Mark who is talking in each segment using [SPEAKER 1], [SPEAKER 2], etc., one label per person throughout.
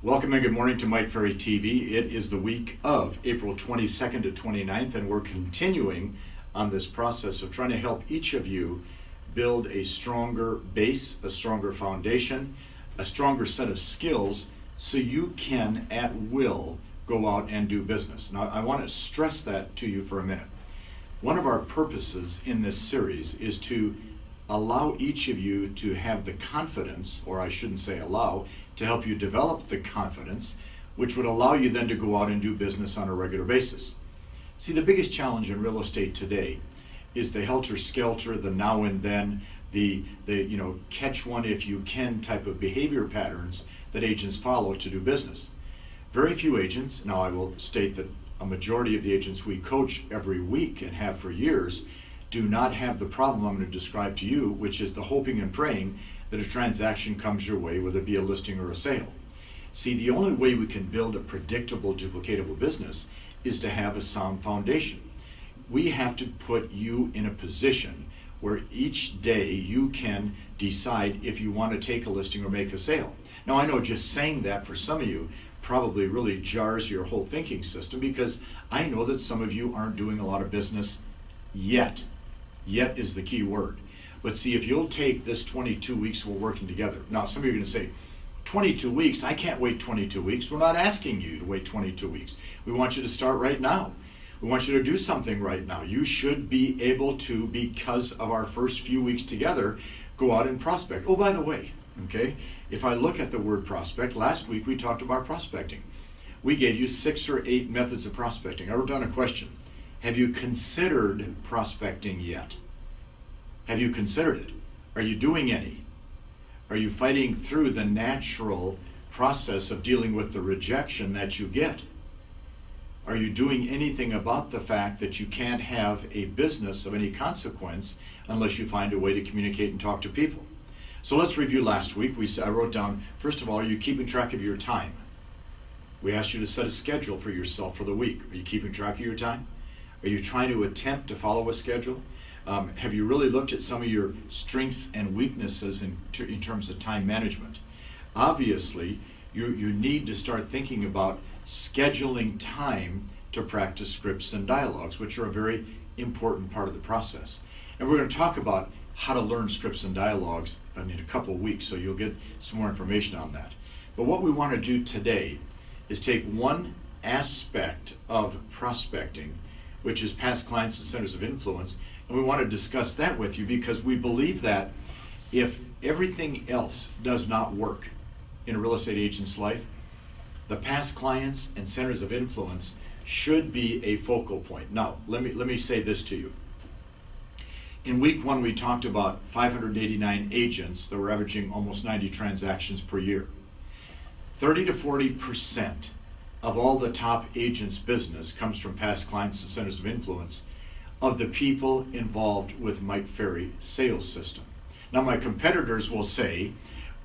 [SPEAKER 1] Welcome and good morning to Mike Ferry TV. It is the week of April 22nd to 29th, and we're continuing on this process of trying to help each of you build a stronger base, a stronger foundation, a stronger set of skills so you can, at will, go out and do business. Now, I want to stress that to you for a minute. One of our purposes in this series is to allow each of you to have the confidence, or I shouldn't say allow, to help you develop the confidence, which would allow you then to go out and do business on a regular basis. See, the biggest challenge in real estate today is the helter-skelter, the now and then, the catch one if you can type of behavior patterns that agents follow to do business. Very few agents, now I will state that a majority of the agents we coach every week and have for years do not have the problem I'm going to describe to you, which is the hoping and praying that a transaction comes your way, whether it be a listing or a sale. See, the only way we can build a predictable, duplicatable business is to have a sound foundation. We have to put you in a position where each day you can decide if you want to take a listing or make a sale. Now, I know just saying that for some of you probably really jars your whole thinking system, because I know that some of you aren't doing a lot of business yet. Yet is the key word. But see, if you'll take this 22 weeks we're working together. Now, some of you are going to say, 22 weeks? I can't wait 22 weeks. We're not asking you to wait 22 weeks. We want you to start right now. We want you to do something right now. You should be able to, because of our first few weeks together, go out and prospect. Oh, by the way, okay, if I look at the word prospect, last week we talked about prospecting. We gave you 6 or 8 methods of prospecting. I wrote down a question. Have you considered prospecting yet? Have you considered it? Are you doing any? Are you fighting through the natural process of dealing with the rejection that you get? Are you doing anything about the fact that you can't have a business of any consequence unless you find a way to communicate and talk to people? So let's review last week. I wrote down, first of all, are you keeping track of your time? We asked you to set a schedule for yourself for the week. Are you keeping track of your time? Are you trying to attempt to follow a schedule? Have you really looked at some of your strengths and weaknesses in terms of time management? Obviously, you need to start thinking about scheduling time to practice scripts and dialogues, which are a very important part of the process. And we're going to talk about how to learn scripts and dialogues in a couple of weeks, so you'll get some more information on that. But what we want to do today is take one aspect of prospecting, which is past clients and centers of influence, and we want to discuss that with you because we believe that if everything else does not work in a real estate agent's life, the past clients and centers of influence should be a focal point. Now, let me say this to you. In week 1, we talked about 589 agents that were averaging almost 90 transactions per year. 30 to 40% of all the top agents' business comes from past clients and centers of influence of the people involved with Mike Ferry sales system. Now, my competitors will say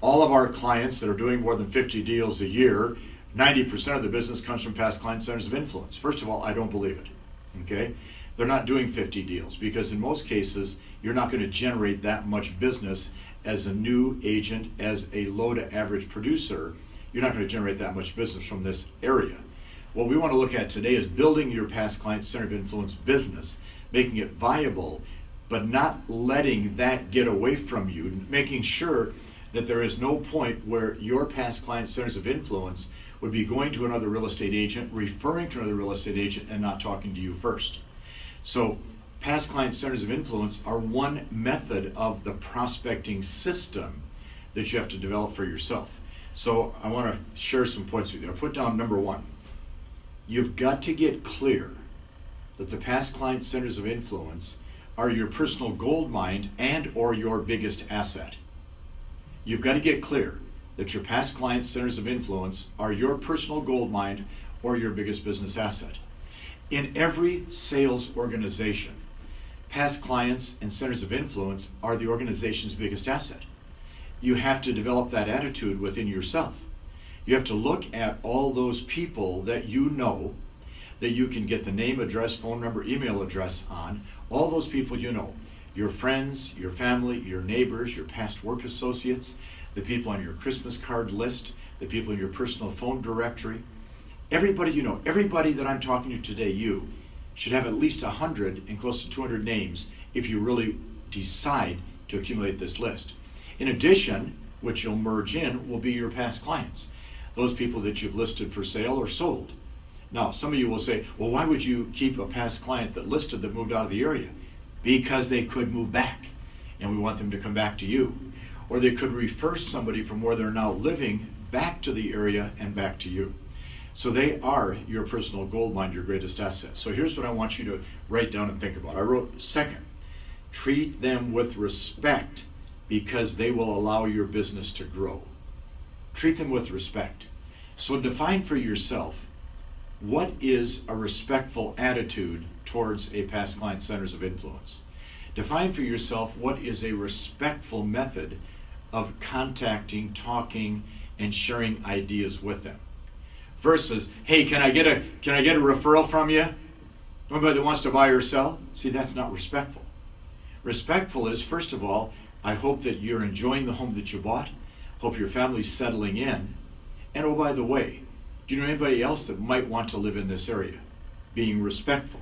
[SPEAKER 1] all of our clients that are doing more than 50 deals a year, 90% of the business comes from past client centers of influence. First of all, I don't believe it. Okay? They're not doing 50 deals because in most cases, you're not going to generate that much business as a new agent, as a low to average producer. You're not going to generate that much business from this area. What we want to look at today is building your past client center of influence business, making it viable, but not letting that get away from you, making sure that there is no point where your past client centers of influence would be going to another real estate agent, referring to another real estate agent, and not talking to you first. So past client centers of influence are one method of the prospecting system that you have to develop for yourself. So I want to share some points with you. I put down number 1. You've got to get clear that the past client centers of influence are your personal gold mine and or your biggest asset. You've got to get clear that your past client centers of influence are your personal gold mine or your biggest business asset. In every sales organization, past clients and centers of influence are the organization's biggest asset. You have to develop that attitude within yourself. You have to look at all those people that you know, that you can get the name, address, phone number, email address on, all those people you know, your friends, your family, your neighbors, your past work associates, the people on your Christmas card list, the people in your personal phone directory, everybody you know, everybody that I'm talking to today, you should have at least 100 and close to 200 names if you really decide to accumulate this list. In addition, which you'll merge in, will be your past clients, those people that you've listed for sale or sold. Now, some of you will say, well, why would you keep a past client that listed that moved out of the area? Because they could move back, and we want them to come back to you. Or they could refer somebody from where they're now living back to the area and back to you. So they are your personal gold mine, your greatest asset. So here's what I want you to write down and think about. I wrote, second, treat them with respect because they will allow your business to grow. Treat them with respect. So define for yourself, what is a respectful attitude towards a past client centers of influence? Define for yourself what is a respectful method of contacting, talking, and sharing ideas with them. Versus, hey, can I get a referral from you? Anybody that wants to buy or sell? See, that's not respectful. Respectful is, first of all, I hope that you're enjoying the home that you bought. Hope your family's settling in. And oh, by the way, do you know anybody else that might want to live in this area? Being respectful.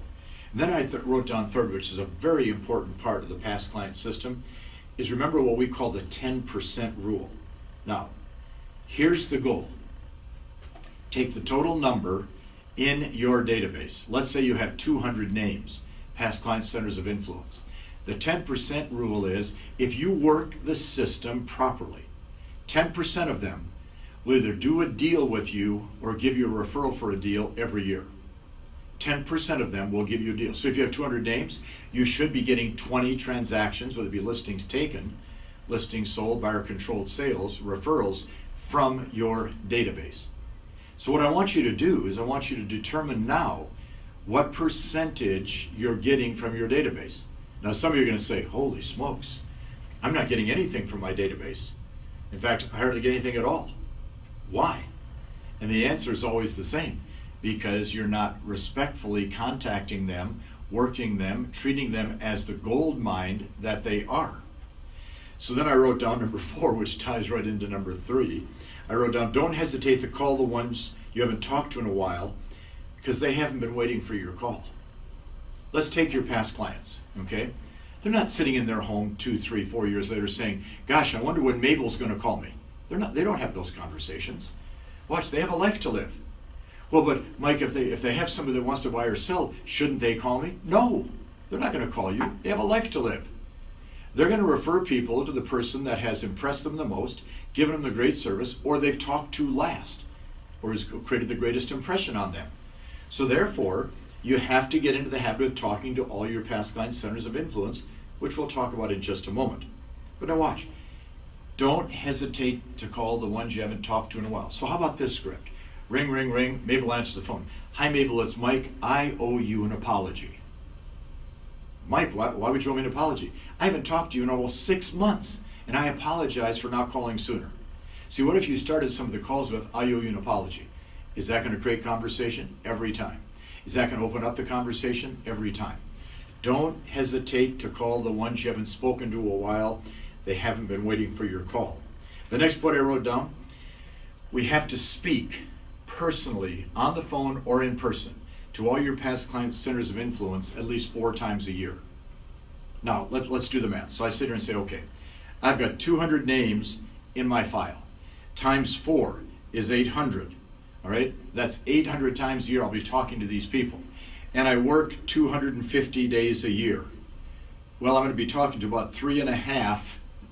[SPEAKER 1] And then I wrote down third, which is a very important part of the past client system, is remember what we call the 10% rule. Now, here's the goal. Take the total number in your database. Let's say you have 200 names, past client centers of influence. The 10% rule is if you work the system properly, 10% of them will either do a deal with you or give you a referral for a deal every year. 10% of them will give you a deal. So if you have 200 names, you should be getting 20 transactions, whether it be listings taken, listings sold, buyer-controlled sales, referrals from your database. So what I want you to do is I want you to determine now what percentage you're getting from your database. Now some of you are going to say, holy smokes, I'm not getting anything from my database. In fact, I hardly get anything at all. Why? And the answer is always the same. Because you're not respectfully contacting them, working them, treating them as the gold mine that they are. So then I wrote down number 4, which ties right into number 3. I wrote down, don't hesitate to call the ones you haven't talked to in a while because they haven't been waiting for your call. Let's take your past clients, okay? They're not sitting in their home 2, 3, 4 years later saying, gosh, I wonder when Mabel's going to call me. They don't have those conversations. Watch, they have a life to live. Well, but Mike, if they have somebody that wants to buy or sell, shouldn't they call me? No, they're not going to call you. They have a life to live. They're going to refer people to the person that has impressed them the most, given them the great service, or they've talked to last, or has created the greatest impression on them. So therefore, you have to get into the habit of talking to all your past client centers of influence, which we'll talk about in just a moment. But now watch. Don't hesitate to call the ones you haven't talked to in a while. So how about this script? Ring, ring, ring. Mabel answers the phone. Hi, Mabel, it's Mike. I owe you an apology. Mike, why would you owe me an apology? I haven't talked to you in almost 6 months, and I apologize for not calling sooner. See, what if you started some of the calls with, I owe you an apology? Is that going to create conversation? Every time. Is that going to open up the conversation? Every time. Don't hesitate to call the ones you haven't spoken to in a while. They haven't been waiting for your call. The next point I wrote down, we have to speak personally, on the phone or in person, to all your past client centers of influence at least 4 times a year. Now, let's do the math. So I sit here and say, okay, I've got 200 names in my file. Times 4 is 800. All right? That's 800 times a year I'll be talking to these people. And I work 250 days a year. Well, I'm going to be talking to about 3.5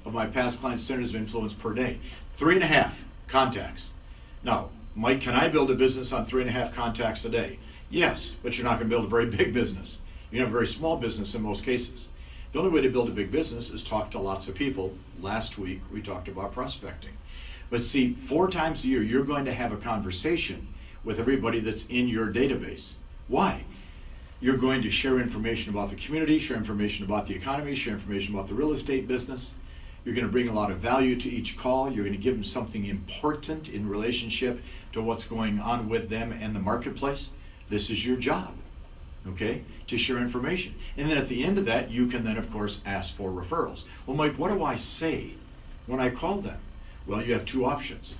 [SPEAKER 1] of my past client centers of influence per day. 3.5 contacts. Now, Mike, can I build a business on 3.5 contacts a day? Yes, but you're not going to build a very big business. You have a very small business in most cases. The only way to build a big business is talk to lots of people. Last week, we talked about prospecting. But see, 4 times a year, you're going to have a conversation with everybody that's in your database. Why? You're going to share information about the community, share information about the economy, share information about the real estate business. You're going to bring a lot of value to each call. You're going to give them something important in relationship to what's going on with them and the marketplace. This is your job, okay, to share information. And then at the end of that, you can then, of course, ask for referrals. Well, Mike, what do I say when I call them? Well, you have 2 options.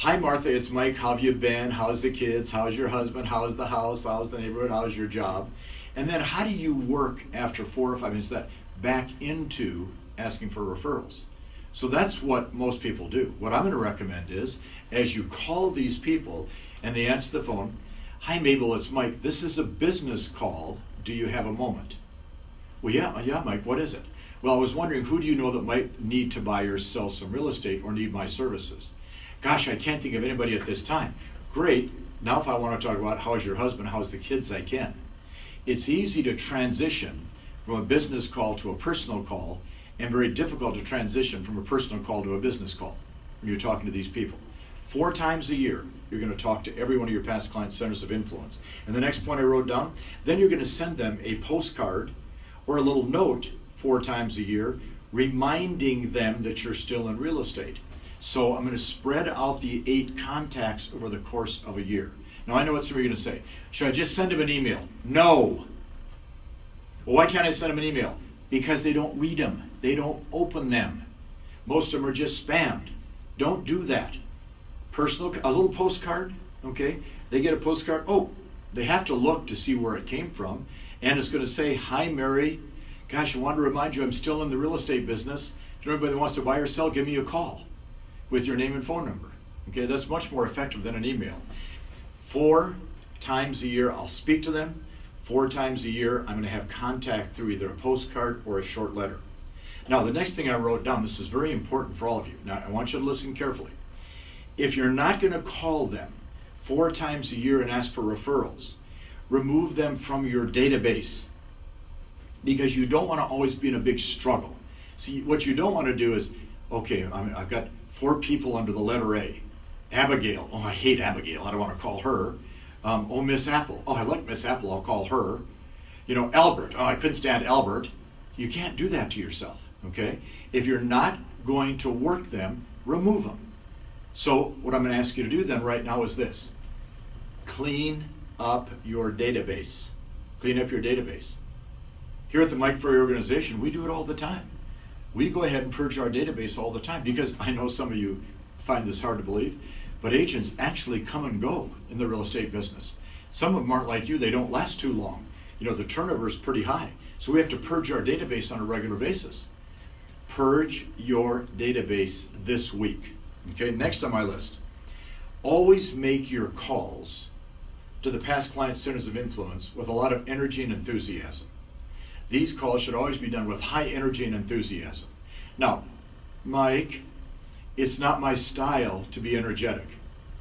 [SPEAKER 1] Hi, Martha, it's Mike. How have you been? How's the kids? How's your husband? How's the house? How's the neighborhood? How's your job? And then how do you work after 4 or 5 minutes that back into asking for referrals? So that's what most people do. What I'm going to recommend is, as you call these people and they answer the phone, hi, Mabel, it's Mike. This is a business call. Do you have a moment? Well, yeah, Mike, what is it? Well, I was wondering, who do you know that might need to buy or sell some real estate or need my services? Gosh, I can't think of anybody at this time. Great. Now if I want to talk about how's your husband, how's the kids, I can. It's easy to transition from a business call to a personal call, and very difficult to transition from a personal call to a business call when you're talking to these people. 4 times a year, you're going to talk to every one of your past client centers of influence. And the next point I wrote down, then you're going to send them a postcard or a little note 4 times a year, reminding them that you're still in real estate. So I'm going to spread out the 8 contacts over the course of a year. Now I know what some of you are going to say. Should I just send them an email? No. Well, why can't I send them an email? Because they don't read them. They don't open them. Most of them are just spammed. Don't do that. Personal, a little postcard, okay? They get a postcard. Oh, they have to look to see where it came from. And it's going to say, hi, Mary. Gosh, I want to remind you I'm still in the real estate business. If anybody that wants to buy or sell, give me a call with your name and phone number. Okay, that's much more effective than an email. 4 times a year, I'll speak to them. 4 times a year, I'm going to have contact through either a postcard or a short letter. Now, the next thing I wrote down, this is very important for all of you. Now, I want you to listen carefully. If you're not going to call them 4 times a year and ask for referrals, remove them from your database, because you don't want to always be in a big struggle. See, what you don't want to do is, okay, I've got 4 people under the letter A. Abigail, oh, I hate Abigail, I don't want to call her. Oh, Miss Apple, oh, I like Miss Apple, I'll call her. You know, Albert, oh, I couldn't stand Albert. You can't do that to yourself, okay? If you're not going to work them, remove them. So what I'm going to ask you to do then right now is this. Clean up your database. Clean up your database. Here at the Mike Ferry organization, we do it all the time. We go ahead and purge our database all the time, because I know some of you find this hard to believe, but agents actually come and go in the real estate business. Some of them aren't like you, they don't last too long. You know, the turnover is pretty high. So we have to purge our database on a regular basis. Purge your database this week. Okay, next on my list. Always make your calls to the past client centers of influence with a lot of energy and enthusiasm. These calls should always be done with high energy and enthusiasm. Now, Mike, it's not my style to be energetic.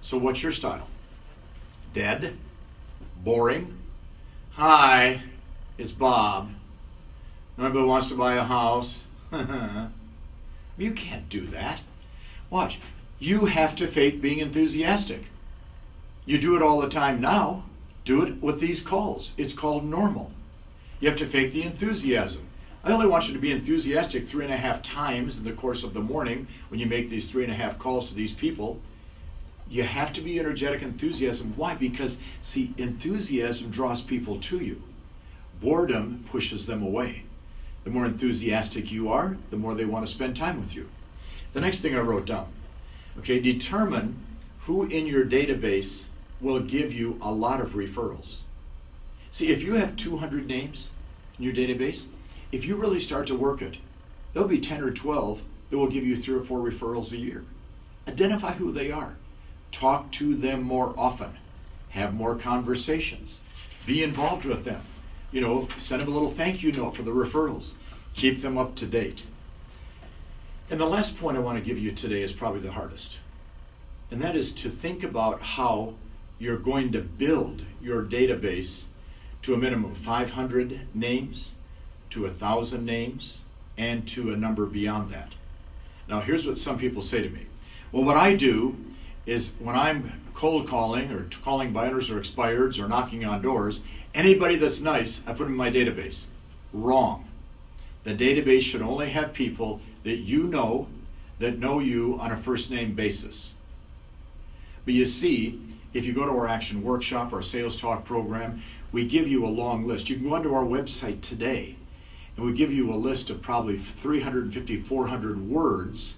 [SPEAKER 1] So what's your style? Dead? Boring? Hi, it's Bob. Nobody wants to buy a house. You can't do that. Watch. You have to fake being enthusiastic. You do it all the time now. Do it with these calls. It's called normal. You have to fake the enthusiasm. I only want you to be enthusiastic 3.5 times in the course of the morning when you make these 3.5 calls to these people. You have to be energetic enthusiasm. Why? Because, see, enthusiasm draws people to you. Boredom pushes them away. The more enthusiastic you are, the more they want to spend time with you. The next thing I wrote down, okay, determine who in your database will give you a lot of referrals. See, if you have 200 names in your database, if you really start to work it, there'll be 10 or 12 that will give you 3 or 4 referrals a year. Identify who they are. Talk to them more often. Have more conversations. Be involved with them. You know, send them a little thank you note for the referrals. Keep them up to date. And the last point I want to give you today is probably the hardest. And that is to think about how you're going to build your database to a minimum of 500 names, to 1,000 names, and to a number beyond that. Now, here's what some people say to me. Well, what I do is when I'm cold calling or calling buyers or expireds or knocking on doors, anybody that's nice, I put them in my database. Wrong. The database should only have people that you know that know you on a first name basis. But you see, if you go to our Action Workshop, our Sales Talk program, we give you a long list. You can go onto our website today, and we give you a list of probably 350, 400 words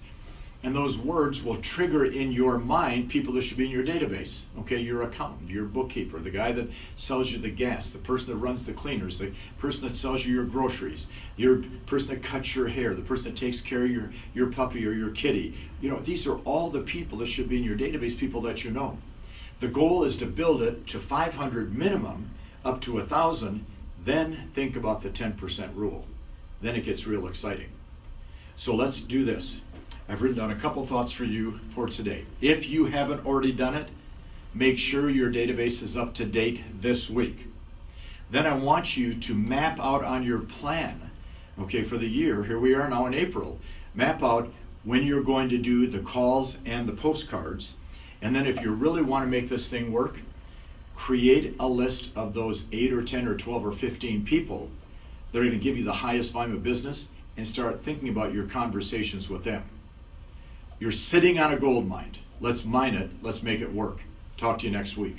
[SPEAKER 1] And those words will trigger in your mind people that should be in your database. Okay, your accountant, your bookkeeper, the guy that sells you the gas, the person that runs the cleaners, the person that sells you your groceries, your person that cuts your hair, the person that takes care of your puppy or your kitty. You know, these are all the people that should be in your database, people that you know. The goal is to build it to 500 minimum, up to 1,000, then think about the 10% rule. Then it gets real exciting. So let's do this. I've written down a couple thoughts for you for today. If you haven't already done it, make sure your database is up to date this week. Then I want you to map out on your plan, okay, for the year. Here we are now in April. Map out when you're going to do the calls and the postcards. And then if you really want to make this thing work, create a list of those 8 or 10 or 12 or 15 people that are going to give you the highest volume of business, and start thinking about your conversations with them. You're sitting on a gold mine. Let's mine it. Let's make it work. Talk to you next week.